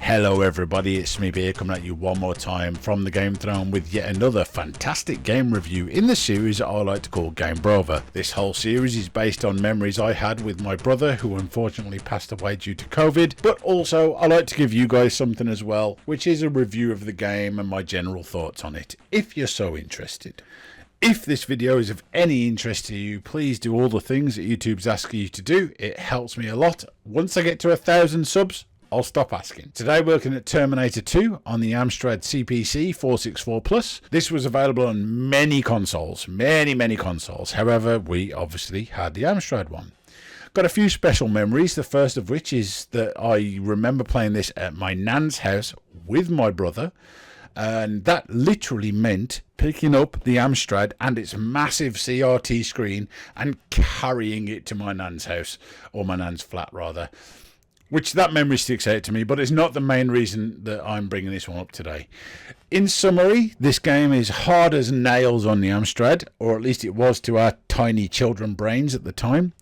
Hello everybody, it's Smeep here coming at you one more time from the Game Throne with yet another fantastic game review in the series that I like to call Game Brover. This whole series is based on memories I had with my brother who unfortunately passed away due to COVID, but also I like to give you guys something as well, which is a review of the game and my general thoughts on it, if you're so interested. If this video is of any interest to you, please do all the things that YouTube's asking you to do. It helps me a lot. Once I get to 1,000 subs, I'll stop asking. Today we're looking at Terminator 2 on the Amstrad CPC 464 Plus. This was available on many consoles, many consoles. However, we obviously had the Amstrad one. Got a few special memories, the first of which is that I remember playing this at my nan's house with my brother, and that literally meant picking up the Amstrad and its massive CRT screen and carrying it to my nan's house, or my nan's flat rather. Which that memory sticks out to me, but it's not the main reason that I'm bringing this one up today. In summary, this game is hard as nails on the Amstrad, or at least it was to our tiny children brains at the time.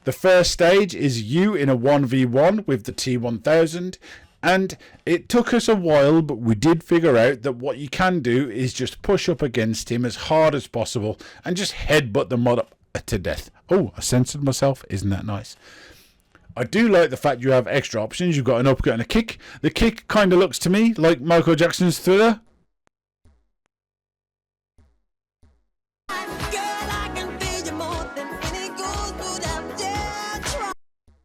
The first stage is you in a 1v1 with the T1000, and it took us a while, but we did figure out that what you can do is just push up against him as hard as possible and just headbutt the mod up to death. Oh, I censored myself. Isn't that nice? I do like the fact you have extra options. You've got an uppercut and a kick. The kick kind of looks to me like Michael Jackson's Thriller.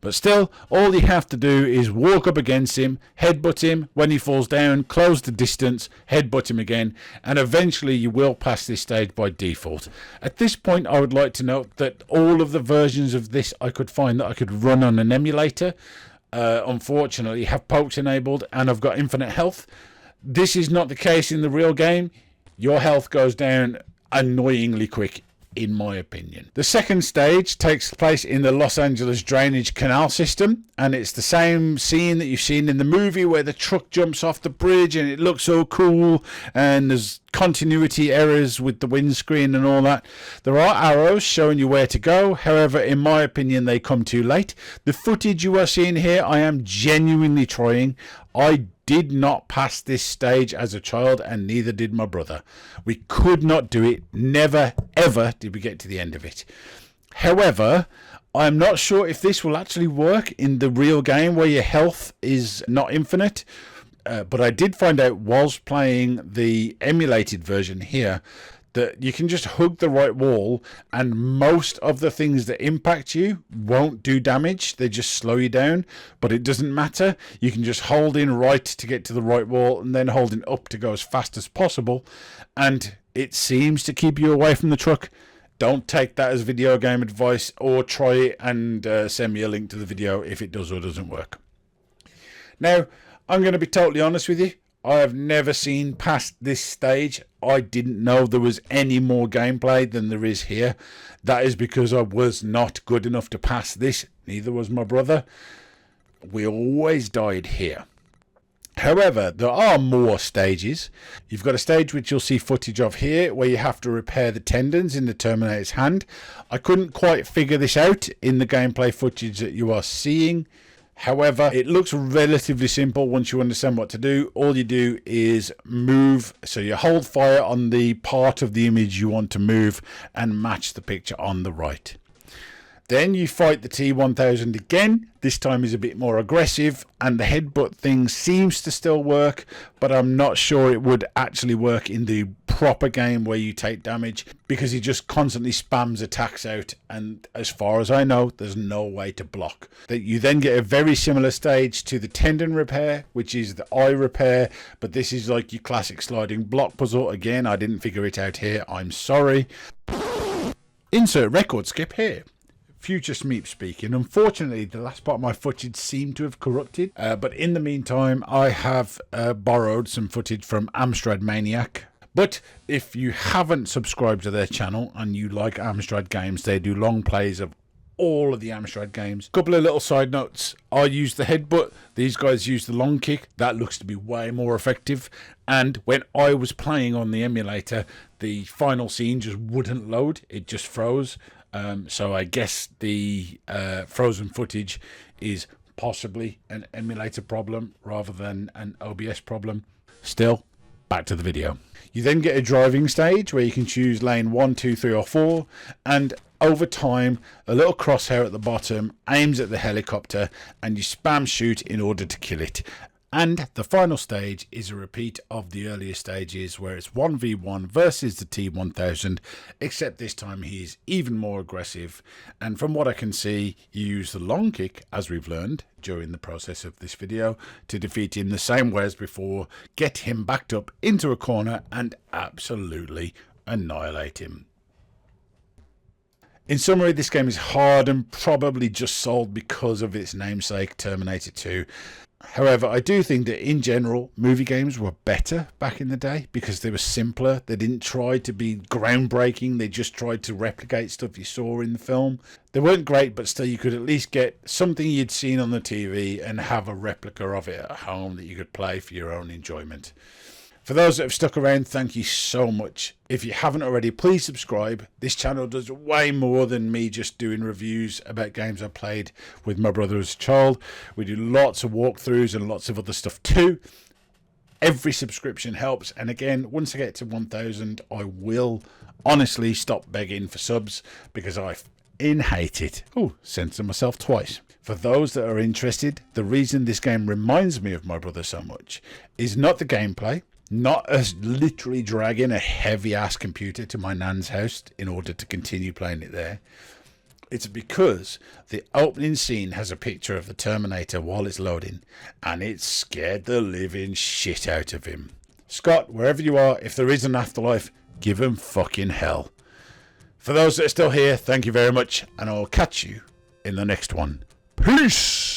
But still, all you have to do is walk up against him, headbutt him when he falls down, close the distance, headbutt him again, and eventually you will pass this stage by default. At this point, I would like to note that all of the versions of this I could find that I could run on an emulator, unfortunately, have pokes enabled, and I've got infinite health. This is not the case in the real game. Your health goes down annoyingly quick, in my opinion. The second stage takes place in the Los Angeles drainage canal system, and it's the same scene that you've seen in the movie where the truck jumps off the bridge and it looks so cool, and there's continuity errors with the windscreen and all that. There are arrows showing you where to go, however in my opinion they come too late. The footage you are seeing here, I am genuinely trying. I did not pass this stage as a child, and neither did my brother. We could not do it. Never ever did we get to the end of it. However, I'm not sure if this will actually work in the real game where your health is not infinite, but I did find out whilst playing the emulated version here that you can just hug the right wall and most of the things that impact you won't do damage. They just slow you down, but it doesn't matter. You can just hold in right to get to the right wall and then holding up to go as fast as possible, and it seems to keep you away from the truck. Don't take that as video game advice, or try it and send me a link to the video if it does or doesn't work. Now, I'm going to be totally honest with you. I have never seen past this stage. I didn't know there was any more gameplay than there is here. That is because I was not good enough to pass this. Neither was my brother. We always died here. However, there are more stages. You've got a stage which you'll see footage of here where you have to repair the tendons in the Terminator's hand. I couldn't quite figure this out in the gameplay footage that you are seeing. However, it looks relatively simple once you understand what to do. All you do is move, so you hold fire on the part of the image you want to move and match the picture on the right. Then you fight the T1000 again. This time is a bit more aggressive, and the headbutt thing seems to still work, but I'm not sure it would actually work in the proper game where you take damage, because he just constantly spams attacks out, and as far as I know, there's no way to block. That you then get a very similar stage to the tendon repair, which is the eye repair, but this is like your classic sliding block puzzle. Again, I didn't figure it out here. I'm sorry. Insert record skip here. Future Smeep speaking. Unfortunately, the last part of my footage seemed to have corrupted, but in the meantime, I have borrowed some footage from Amstrad Maniac. But if you haven't subscribed to their channel and you like Amstrad games, they do long plays of all of the Amstrad games. Couple of little side notes. I use the headbutt. These guys use the long kick. That looks to be way more effective. And when I was playing on the emulator, the final scene just wouldn't load. It just froze. So I guess the frozen footage is possibly an emulator problem rather than an OBS problem. Still, back to the video. You then get a driving stage where you can choose lane 1, 2, 3 or 4, and over time a little crosshair at the bottom aims at the helicopter and you spam shoot in order to kill it. And the final stage is a repeat of the earlier stages where it's 1v1 versus the T-1000, except this time he's even more aggressive. And from what I can see, you use the long kick, as we've learned during the process of this video, to defeat him the same way as before, get him backed up into a corner and absolutely annihilate him. In summary, this game is hard and probably just sold because of its namesake, Terminator 2. However, I do think that in general, movie games were better back in the day because they were simpler. They didn't try to be groundbreaking. They just tried to replicate stuff you saw in the film. They weren't great, but still you could at least get something you'd seen on the TV and have a replica of it at home that you could play for your own enjoyment. For those that have stuck around, thank you so much. If you haven't already, please subscribe. This channel does way more than me just doing reviews about games I played with my brother as a child. We do lots of walkthroughs and lots of other stuff too. Every subscription helps. And again, once I get to 1,000, I will honestly stop begging for subs because I hate it. Oh, censored myself twice. For those that are interested, the reason this game reminds me of my brother so much is not the gameplay. Not as literally dragging a heavy ass computer to my nan's house in order to continue playing it there. It's because the opening scene has a picture of the Terminator while it's loading and it scared the living shit out of him. Scott, wherever you are, if there is an afterlife, give him fucking hell. For those that are still here, thank you very much and I'll catch you in the next one. Peace!